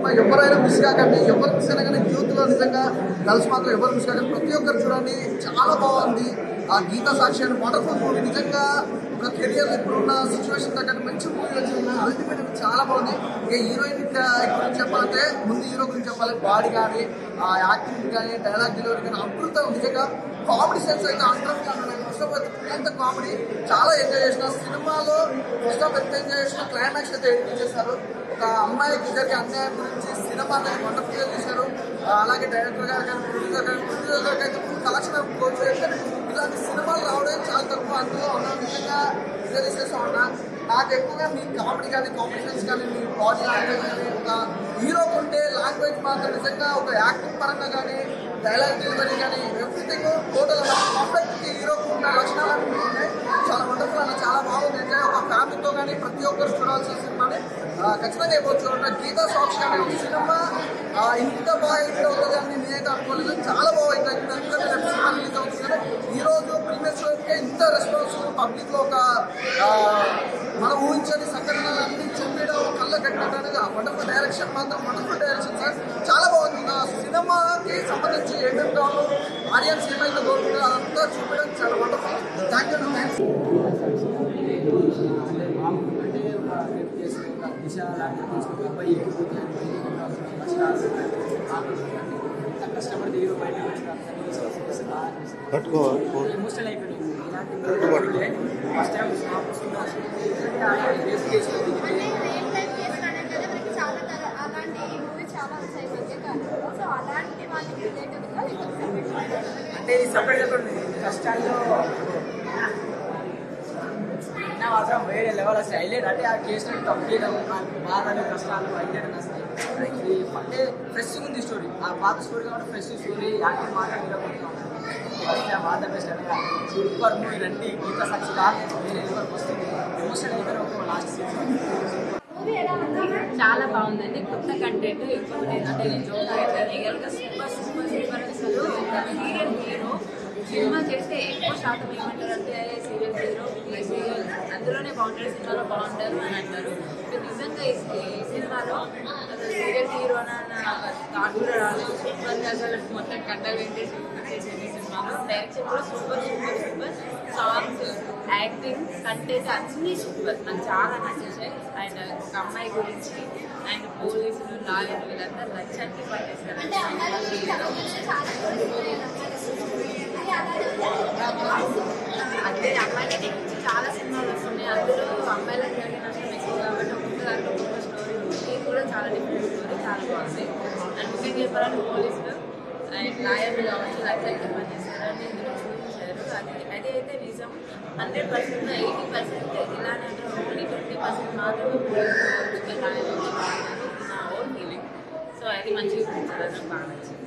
Cinema ఎవరైనా miss కాకండి. ఎవరు మిస్ అయినా కానీ యూత్లో నిజంగా గర్ల్స్ మాత్రం ఎవరు మిస్ కాకండి. ప్రతి ఒక్కరు చూడండి, చాలా బాగుంది. ఆ గీతా సాక్షి అని వండర్ఫుల్ మూవీ. నిజంగా ఒక కెరియర్ ఇప్పుడున్న సిచ్యువేషన్ తగ్గట్టు మంచి మూవీ వచ్చింది. అల్టిమేట్ చాలా బాగుంది. ఇక హీరోయిన్ గురించి చెప్పాలంటే ముందు హీరో గురించి చెప్పాలి. బాడీ కానీ యాక్టింగ్ కానీ డైలాగ్ డెలివరీ కానీ అద్భుతం. నిజంగా కామెడీ సెన్స్ అయితే అంత కామెడీ చాలా ఎంజాయ్ చేసిన సినిమాలో. ఫస్ట్ ఆఫ్ ఎంత ఎంజాయ్ చేసిన క్లైమాక్స్ అయితే ఎడిట్ చేశారు. ఒక అమ్మాయికి ఇద్దరికి అన్యాయం గురించి సినిమా అనేది వండర్ఫుల్గా చేశారు. అలాగే డైరెక్టర్ గారు కానీ ప్రొడ్యూసర్ గారికి అయితే ఫుల్ కలెక్షన్ కోచ్. ఇలాంటి సినిమాలు రావడం చాలా తక్కువ. అందులో ఉన్న నిజంగా చేసేస్తా ఉన్నా. నాకు ఎక్కువగా మీ కామెడీ కానీ కాంపిటీషన్స్ కానీ మీ బాడీ లాంగ్వేజ్ కానీ ఒక హీరోకి ఉంటే లాంగ్వేజ్ మాత్రం నిజంగా ఒక యాక్టింగ్ పరంగా కానీ డైలాగ్ డెలివరీ కానీ ఎవ్రీథింగ్ టోటల్ పర్ఫెక్ట్ హీరోకి ఉన్న లక్షణాలు ఉన్నాయి. చాలా వండర్ఫుల్ అన్న, చాలా బాగుంది. అంటే ఒక ఫ్యామిలీతో కానీ ప్రతి ఒక్కరు చూడాల్సిన సినిమాని ఖచ్చితంగా అయిపోవచ్చు. గీతా సాక్షి అనే ఒక సినిమా ఇంత బాగా హిట్ అవుతుంది అని నేనైతే అనుకోలేదు. చాలా బాగుంది. సినిమా రిలీజ్ అవుతుంది కదా, ఈరోజు ప్రీమియర్ షోకే ఇంత రెస్పాన్స్ పబ్లిక్లో ఒక మనం ఊహించని సంఘటనలన్నీ చూపించడం కళ్ళ కట్టినట్టు అనేది వండర్ఫుల్ డైరెక్షన్ మాత్రం వండర్ఫుల్ డైరెక్షన్ సార్. చాలా బాగుంది. సినిమాకి సంబంధించి ఏమేమి కావాలో ఆడియన్స్ ఏమైతే కోరుకుంటారో అదంతా చూపించడం చాలా వండర్ఫుల్. Thank you. కష్టపడి ఎమోషనల్ అయిపోయింది. ఫస్ట్ టైం అంటే సపరేట్ సపరేట్ కష్టాల్లో నా మాత్రం వేరే లెవెల్ వస్తాయి. హైలైట్ అంటే ఆ కేసులో కంప్లీట్ బాధలు కష్టాలు హైలైట్ వస్తాయి. ఇది అంటే ఫ్రెష్ ఉంది స్టోరీ. ఆ పాత స్టోరీ కాబట్టి ఫ్రెష్ స్టోరీ యాక్టింగ్ మాట్లాడుకుంటున్నాం. బాధ బెస్ట్ అనగా సూపర్ మూవీ రండి. గీతా సాక్షి వేరే లెవెల్కి వస్తుంది. ఎమోషన్ అయిపోయిన ఒక లాస్ట్ సీన్ చాలా బాగుందండి. కొత్త కంటెంట్ ఇప్పుడు అంటే జోక్ అయితే రియల్గా సూపర్ సూపర్ సూపర్. అసలు సీరియల్ హీరో సినిమా చేస్తే ఎక్కువ శాతం ఏమంటారు అంటే సీరియల్ హీరో సీరియల్ అందులోనే బాగుంటారు, సినిమాలో బాగుంటారు అని అంటారు. నిజంగా ఈ సినిమాలో సీరియల్ హీరో అన్న థాట్ కూడా రాలేదు. సూపర్ అసలు మొత్తం కట్టలు చేసేది సినిమాలో. డైరెక్షన్ కూడా super super super. Songs, acting, content అన్నీ సూపర్. నాకు చాలా నచ్చేసాయి. అండ్ ఒక అమ్మాయి గురించి అండ్ పోలీసులు లాయర్లు వీళ్ళందరూ లక్ష్యానికి పనిచేస్తారు. అంటే అమ్మాయిల గురించి చాలా సినిమాలు వస్తున్నాయి. అందులో అమ్మాయిలకు జరిగిన నష్టం ఎక్కువ కాబట్టి ఒక్కొక్క దాంట్లో ఒక్కొక్క స్టోరీ ఉంది. కూడా చాలా డిఫరెంట్ స్టోరీ, చాలా బాగుంది. అండ్ ముఖ్యంగా చెప్పాలంటే పోలీసులు అండ్ లాయర్లు కావచ్చు లక్ష్యానికి పనిచేస్తారు అని ఇందులో చూపించారు. అది అయితే నిజం. 100% 80% ఇలానే ఉంటారు. ఓన్లీ 20% మాత్రమే పోలీసులు లాయర్లు నా ఓన్ ఫీలింగ్. సో అది మంచిగా చూపించాలని బాగా నచ్చింది.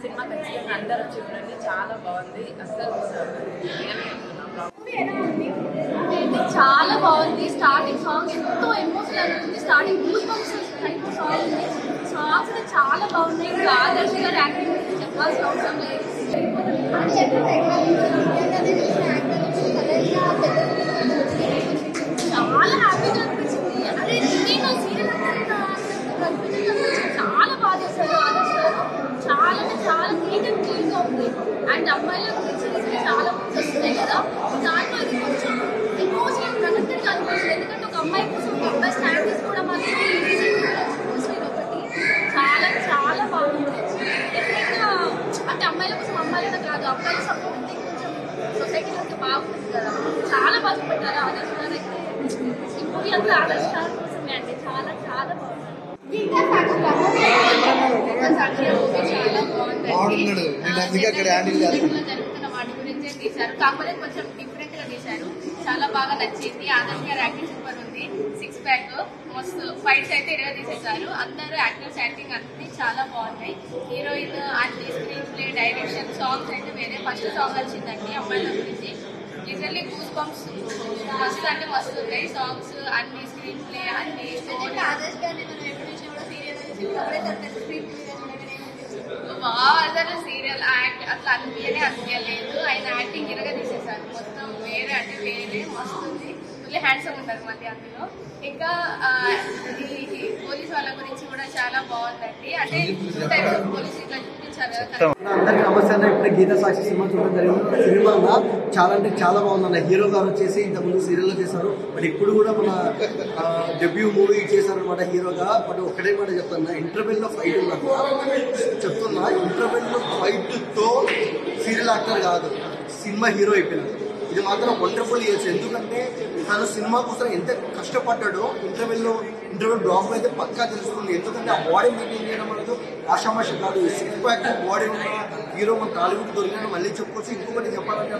సినిమా ఖచ్చితంగా అందరూ చూడండి, చాలా బాగుంది. అసలు చాలా బాగుంది. స్టార్టింగ్ సాంగ్ ఎంతో ఎమోషనల్ ఉంది. Starting goose bumps type song ఉంది. సాంగ్స్ చాలా బాగున్నాయి. ఇంకా ఆదర్శ్ గారు యాక్టింగ్ గురించి చెప్పాల్సిన అవసరం లేదు. చాలా హ్యాపీగా అనిపించింది. అదే నేను సీరియల్ చాలా బాగా చేశారు ఆదర్శ్ గారు. చాలా క్రియేటివ్గా ఉంది. అండ్ అమ్మాయిల గురించి చాలా మూవీస్ వస్తున్నాయి కదా, దాంట్లో ఇది కొంచెం ఎమోషనల్ కనెక్టెడ్గా అనిపిస్తుంది. ఎందుకంటే ఒక అమ్మాయి కోసం ఒక అబ్బాయి స్టాండ్ తీసుకోవడం అనేది ఒకటి చాలా చాలా బాగుంది. డెఫినెట్గా అంటే అమ్మాయిల కోసం అమ్మాయిలనే కాదు అబ్బాయిల సపోర్ట్ ఉంది కొంచెం సొసైటీలో బాగుంటుంది కదా. చాలా బాగా పెట్టారు ఆదర్శ్ గారు. అయితే ఈ మూవీ అంతా ఆదర్శ్ గారి కోసమే అండి. చాలా చాలా బాగుంది. జరుగుతున్న వాటి గురించే తీశారు. కాకపోతే కొంచెం డిఫరెంట్ గా తీశారు. చాలా బాగా నచ్చింది. ఆదర్శ్ గారు యాక్టింగ్ సూపర్ ఉంది. 6 ప్యాక్ మస్తు ఫైట్స్ అయితే 20 తీసేశారు. అందరూ యాక్టర్స్ యాక్టింగ్ అన్ని చాలా బాగున్నాయి. హీరోయిన్ అన్ని స్క్రీన్ ప్లే, డైరెక్షన్, సాంగ్స్ అయితే వేరే. ఫస్ట్ సాంగ్ వచ్చిందండి అమ్మాయిల గురించి. లిటరల్లీ గూస్ బంప్స్ మస్తు అంటే మస్తు ఉన్నాయి. సాంగ్స్ అన్ని, స్క్రీన్ ప్లే అన్ని. అసలు సీరియల్ యాక్ట్ అట్లా అనిపించలేదు. ఆయన యాక్టింగ్ ఇరగా తీసేసారు మొత్తం. వేరే అంటే వేరే మస్తుంది. ఇట్లా హ్యాండ్సమ్ ఉంటారు మళ్ళీ అందులో. ఇంకా ఈ పోలీస్ వాళ్ళ గురించి కూడా చాలా బాగుందండి. అంటే పోలీస్ ఇట్లా చూపించారు కదా. అందరికీ నమస్తే అన్న. ఇప్పుడే గీతా సాక్షి సినిమా చూడడం జరిగింది. సినిమా చాలా అంటే చాలా బాగుందన్న. హీరో గారు వచ్చేసి ఇంతకుముందు సీరియల్లో చేశారు, బట్ ఇప్పుడు కూడా మన డెబ్యూ మూవీ చేశారు అనమాట హీరోగా. బట్ ఒకటే మాట చెప్తున్నా, ఇంటర్వెల్లో ఫైట్ చెప్తున్నా, ఇంటర్వెల్లో ఫైట్ తో సీరియల్ యాక్టర్ కాదు, సినిమా హీరో అయిపోయినాడు. ఇది మాత్రం వండర్ఫుల్ ఇయర్స్. ఎందుకంటే తను సినిమా కోసం ఎంత కష్టపడ్డాడో ఇంటర్వెల్ బ్లాక్ అయితే పక్కా తెలుస్తుంది. ఎందుకంటే ఆ బాడీ మెయింటైన్ చేయడం అనేది ఆషామాషి కాదు. సిక్స్ ప్యాక్ బాడీ ఉన్న హీరో మన టాలీవుడ్ దొరికిన మళ్ళీ చెప్పుకోవచ్చు. ఇంకొకటి చెప్పాలంటే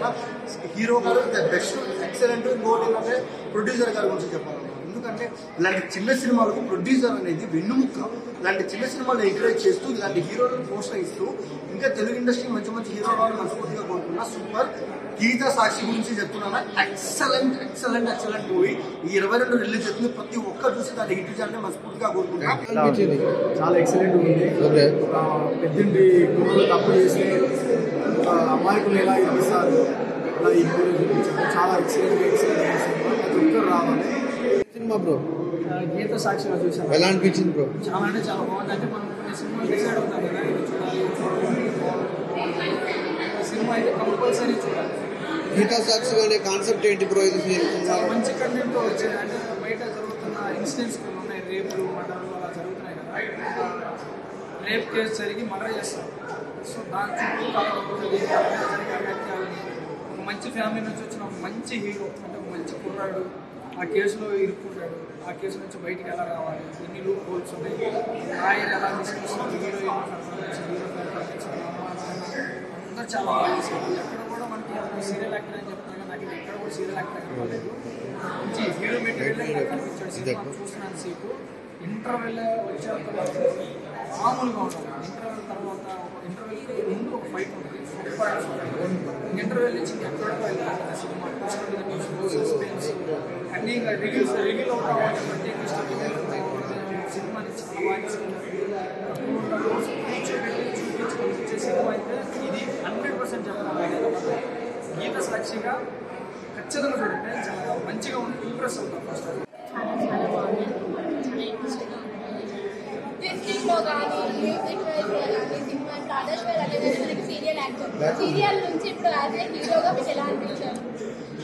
హీరో గారు ద బెస్ట్ ఎక్సలెంట్. ఇంకోటి ఏంటంటే ప్రొడ్యూసర్ గారి గురించి చెప్పాలి. ఎందుకంటే ఇలాంటి చిన్న సినిమాలకు ప్రొడ్యూసర్ అనేది వెన్నుముక్క. ఇలాంటి చిన్న సినిమాలు ఎంకరేజ్ చేస్తూ ఇలాంటి హీరోలను ప్రోత్సహిస్తూ ఇంకా తెలుగు ఇండస్ట్రీ మంచి మంచి హీరోలను మనస్ఫూర్తిగా కోరుకున్నా. సూపర్. గీతా సాక్షి గురించి చెప్తున్నాను, ఎక్సలెంట్ ఎక్సలెంట్ ఎక్సలెంట్ మూవీ. ఈ 22 రిలీజ్ అవుతుంది. ప్రతి ఒక్కరు చూసి దాన్ని హిట్ చేయాలని మనస్ఫూర్తిగా కోరుకుంటున్నా. చాలా ఎక్సలెంట్ ఉంది. పెద్దింటి గురువులు తప్పు చేసి అమాయకులు ఎలా ఇస్తారు అలా ఈ మూవీ చూపించారు. చాలా ఎక్సలెంట్ ఎక్సలెంట్ సినిమా. ప్రతి ఒక్కరు రావాలి. సినిమా బ్రో గీత సాక్షిగా చూసాను. ఎలా అనిపించింది బ్రో? చాలా అంటే చాలా బాగుంది. అంటే మనం కొన్ని సినిమాలు డిసైడ్ అవుతాం కదా, ఇది చూడాలి. సినిమా అయితే కంపల్సరీ చూడాలి. గీతా సాక్షి అనే కాన్సెప్ట్ ఏంటి బ్రో? ఇది చాలా మంచి కంటెంట్ వచ్చింది. అంటే బయట జరుగుతున్న ఇన్సిడెంట్స్ కొన్ని ఉన్నాయి, రేపులు మర్డర్లు అలా జరుగుతున్నాయి కదా. రేప్ కేసు జరిగి మర్డర్ చేస్తారు. సో దాని చుట్టూ ఒక మంచి ఫ్యామిలీ నుంచి వచ్చిన ఒక మంచి హీరో, అంటే ఒక మంచి కుర్రాడు ఆ కేసులో ఇరుక్కుంటాడు. ఆ కేసు నుంచి బయటికి ఎలా రావాలి, ఎన్ని లూప్ హోల్స్ ఉన్నాయి, లాయర్ ఎలా తీసుకొస్తున్నారు, హీరోయిన్ అందరూ చాలా బాగా చేశారు. ఎక్కడ కూడా మనకి సీరియల్ యాక్టర్ అని చెప్తాను, నాకు ఎక్కడ కూడా సీరియల్ యాక్టర్ అవ్వలేదు. మంచి హీరో మెటీరియల్ కనిపించాడు. సినిమా చూస్తున్నాను సేపు. ఇంటర్వెల్ వచ్చేంత మామూలుగా ఉండాలి. ఇంటర్వెల్ తర్వాత ఇంటర్వెల్ ముందు ఒక ఫైట్ ఉంటుంది. ఇంటర్వెల్ నుంచి ఎక్కడికో వెళ్ళాలి సినిమా. సస్పెన్స్ అన్నీ రివ్యూల్ అవుతామంటే ప్రత్యేక సినిమాని చాలా బాగా చూపించే సినిమా అయితే ఇది 100% చెప్పాలి. గీత సాక్షిగా ఖచ్చితంగా చూడండి. చాలా మంచిగా ఉంది. ఇంప్రెస్ అవుతాం ఫస్ట్. చాలా చాలా బాగుంది. చాలా ఇంట్రెస్టింగ్గా ఉంది. మ్యూజిక్లో కానీ మ్యూజిక్ కానీ సినిమా ఆదర్శ్ గారు అంటే మనకి సీరియల్ యాక్టర్. సీరియల్ నుంచి ఇప్పుడు యాజ్ ఏ హీరోగా మీకు ఎలా అనిపించారు?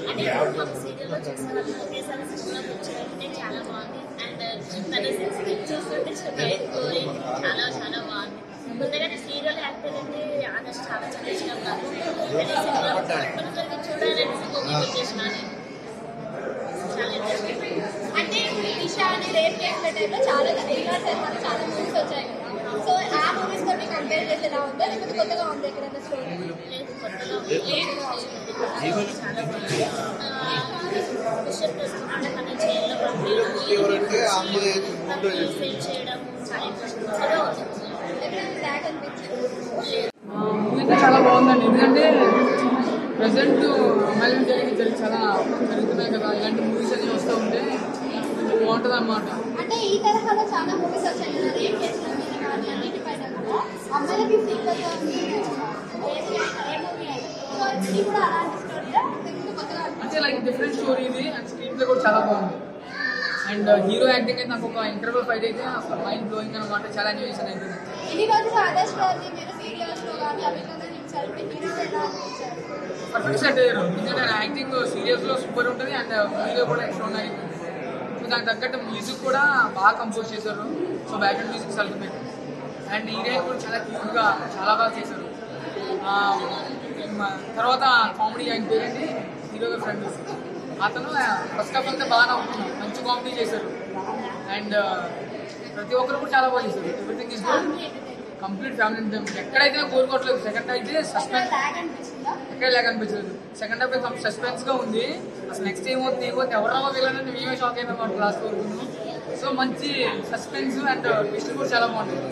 అంటే ఇప్పుడు మాకు సీరియల్లో చూస్తున్న ఒకేసారి సినిమాకి వచ్చారంటే చాలా బాగుంది. అండ్ తన సెన్సిటివ్ చూస్తుంటే చాలా చాలా బాగుంది. ముందుగానే సీరియల్ యాక్టర్ అంటే ఆదర్శ్ చాలా చాలా ఇష్టం నాకు. సినిమా కంపల్సరీగా చూడాలని మూవీ చేసినాను. చాలా ఇంట్రెస్టింగ్. అంటే దిశ అని రేప్ కేసుల టైంలో చాలా మనకి చాలా మూవీస్ వచ్చాయి కదా. సో ఆ మూవీస్ తో కంపేర్ చేసి ఎలా ఉందో, లేకపోతే కొత్తగా ఉంది ఎక్కడైనా స్టోరీ? లేదు, కొత్తగా చాలా బాగుంది. అంటే మన జైల్లో ఫీల్ చేయడం చాలా ఇంట్రెస్టింగ్గా ఉంది. ఎక్కడైనా బ్యాక్ అనిపించింది? మూవీ చాలా బాగుందండి. ఎందుకంటే ప్రజెంట్ అమ్మాయిలు చాలా జరుగుతున్నాయి కదా, ఇలాంటి మూవీస్ అన్ని వస్తూ ఉంటే కొంచెం బాగుంటుంది అన్నమాట. అంటే ఈ తరహాలో చాలా మూవీస్ వచ్చాయి కదా, రేప్ కేసుల మీద కానీ అన్నిటిపైన కూడా అమ్మాయిలకి సీక్వెల్గా ఉంది ఏ మూవీ అయినా. సో ఇది కూడా అలాంటి స్టోరీలో కొత్తగా అంటే లైక్ డిఫరెంట్ స్టోరీ ఇది. అండ్ స్క్రీన్ ప్లే కూడా చాలా బాగుంది. అండ్ హీరో యాక్టింగ్ అయితే నాకు ఒక ఇంటర్వ్యూ ఫైట్ అయితే అసలు మైండ్ బ్లోయింగ్ అనమాట. చాలా ఎంజాయ్ చేశాను అయితే. ఇన్ని రోజులు ఆదర్శ్ గారిని మీరు సీరియల్స్లో కానీ అభినందన చూసారు. మీరు హీరోగా ఎలా అనిపించారు? పర్ఫెక్ట్ సెట్ అయ్యారు. ఎందుకంటే ఆయన యాక్టింగ్ సీరియస్లో సూపర్ ఉంటుంది అండ్ మూవీలో కూడా ఎక్స్ట్రాడినరీ ఉంటుంది. సో దానికి తగ్గట్టు మ్యూజిక్ కూడా బాగా కంపోజ్ చేశారు. So background music ultimate. And heroine కూడా చాలా క్యూట్గా చాలా బాగా చేశారు. తర్వాత కామెడీ ఆయన పేరేంటి, హీరోగా ఫ్రెండ్ అతను ఫస్ట్ ఆఫ్ అంతా బాగా నవ్వుతున్నాడు, మంచి కామెడీ చేశారు. అండ్ ప్రతి ఒక్కరు కూడా చాలా బాగా చేశారు. Everything is good. Complete family ఎక్కడైతే కోరుకోవట్లేదు. సెకండ్ అయితే సస్పెన్స్ ఎక్కడ లేక అనిపించలేదు. సెకండ్ హాఫ్ అయితే సస్పెన్స్ గా ఉంది. అసలు నెక్స్ట్ ఏమవుతుంది ఎవరో వీళ్ళని మేమే షాక్ అయినా మాట లాస్ట్ వరకు. సో మంచి సస్పెన్స్ అండ్ ట్విస్ట్ కూడా చాలా బాగుంటుంది.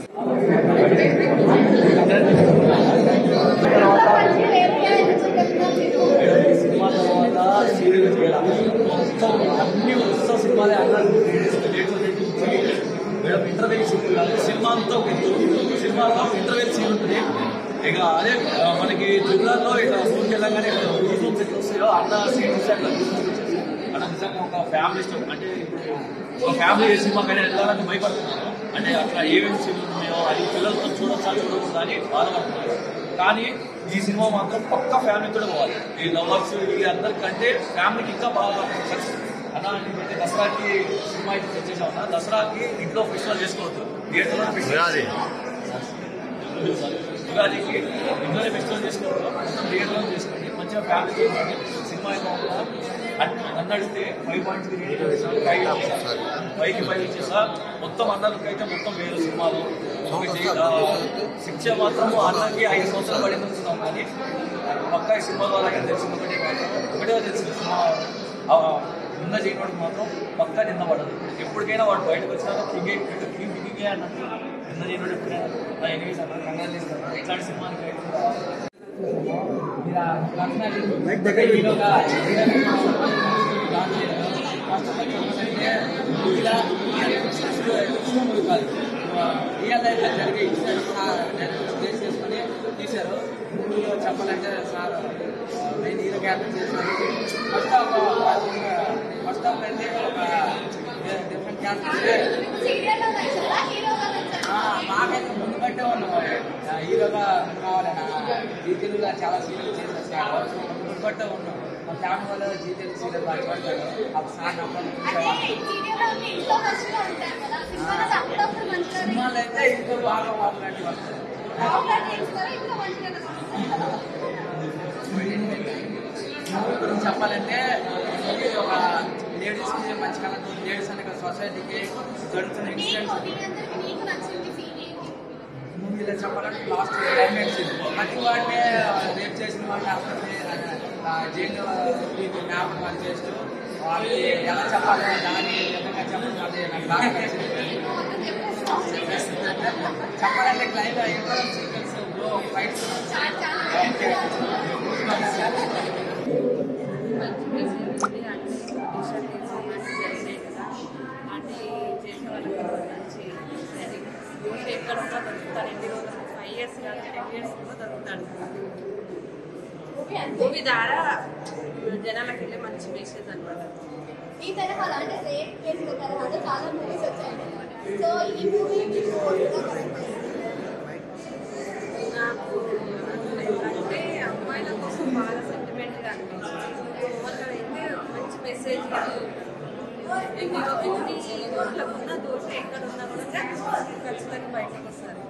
సినిమా తర్వాత సీరియల్ అన్ని ఉత్సవ సినిమాలే మేడం. ఇంటర్వ్యూ సీన్ కాదు, సినిమా అంతా సినిమాలో ఇంటర్వ్యూ సీన్ ఉంటుంది. ఇక అదే మనకి జిల్లాలో ఇట్లా స్కూల్కి వెళ్ళగానే యూనిఫామ్స్ ఎట్లా వస్తాయో అన్న సీన్స్ అట్లా అలా నిజంగా ఒక ఫ్యామిలీ స్టోరీ అంటే ఇప్పుడు ఒక ఫ్యామిలీ సినిమా కానీ వెళ్ళాలని భయపడుతున్నారు. అంటే అట్లా ఏమేమి సీన్లు ఉన్నాయో అది పిల్లలతో చూడొచ్చా చూడకూడదా అని బాధపడుతున్నారు. కానీ ఈ సినిమా మాత్రం పక్కా ఫ్యామిలీతో పోవాలి. ఈ లవర్స్ వీళ్ళందరికంటే ఫ్యామిలీకి ఇంకా బాగా సక్సెస్ అలా. అంటే దసరాకి సినిమా అయితే తెచ్చేసాం అన్న, దసరాకి ఇంట్లో ఫెస్టివల్ చేసుకోవద్దు, థియేటర్లో ఫెస్టివల్ ఉగాదికి ఇంట్లోనే ఫెస్టివల్ చేసుకోవద్దు, థియేటర్లో చేసుకోండి. మంచిగా ఫ్యామిలీతో సినిమా అయితే నన్ను అడిగితే 5.3 రేటింగ్ 5కి 5 ఇచ్చేసా. మొత్తం అన్నలకి అయితే మొత్తం వేరే సినిమాలో శిక్ష మాత్రం అన్నకి 5 సంవత్సరాలు పడింది అనుకున్నాం. కానీ పక్కా ఈ సినిమా ద్వారా తెలిసింది ఒకటే తెలిసింది, సినిమా నిన్న చేయడానికి మాత్రం పక్కా నిన్న పడదు. ఎప్పటికైనా వాడు బయటకు వచ్చినాక కింగే అన్నట్టు నిన్న చేయడం ఎప్పుడైనా ఎనిమిది అన్న కంగ్రాచులేషన్. ఇట్లాంటి సినిమానికి రియల్ లైఫ్ జరిగే ఇన్సిడెంట్స్ చేసుకొని తీశారు. మూవీలో చెప్పాలంటే సార్ మెయిన్ హీరో క్యారెక్టర్ చేశారు. ఫస్ట్ హాఫ్ అయితే ఒక డిఫరెంట్ క్యారెక్టర్ మాకైతే ముందు కంటే ఉన్నాం. హీరోగా కావాలన్నా జీ తెలుగులో చాలా సీరియల్ చేసేసాడు, ముందు కంటే ఉన్నాం. మా ఫ్యామిలీ వల్ల జీ తెలుగు సీరియల్ బాగా పడతాడు. అప్పుడు సార్ సినిమాలు అయితే ఇంట్లో బాగా మాట్లాడి వస్తాయి. చెప్పాలంటే ఒక లేడీస్కి మంచి కలర్, లేడీస్ అనే సొసైటీకి జరుగుతున్న ఇన్సిడెంట్స్ మూవీలో చెప్పాలంటే లాస్ట్ క్లైమాక్స్ ప్రతి వాడిని రేప్ చేసిన వాడిని అసలు జైలు జ్ఞాపకం వాళ్ళు చేస్తూ వాళ్ళకి ఎలా చెప్పాలి దాని విధంగా చెప్పాలి. అది నాకు బాగా నచ్చింది. చెప్పాలంటే క్లైమాక్స్ సీక్వెన్స్ ఫైట్స్ అంటే చేసే వాళ్ళకి మంచి ఎక్కడ ఉన్నా దొరుకుతారు. ఎన్ని రోజులు 5 years కాదు 10 years కూడా దొరుకుతాడు. మూవీ ద్వారా జనాలకి వెళ్ళి మంచి మెసేజ్ అనమాట. ఈ తరహా అంటే రేప్ కేసుల తరహాలో చాలా మూవీస్ వచ్చాయి. సో ఈ మూవీ నాకు అంటే అమ్మాయిల కోసం బాగా సెంటిమెంట్గా అనిపించింది. ఓవర్గా అయితే మంచి మెసేజ్. ఎన్ని రోజులకు ఉన్న దోషం ఎక్కడ ఉన్నా కూడా ఖచ్చితంగా బయటకు వస్తారు.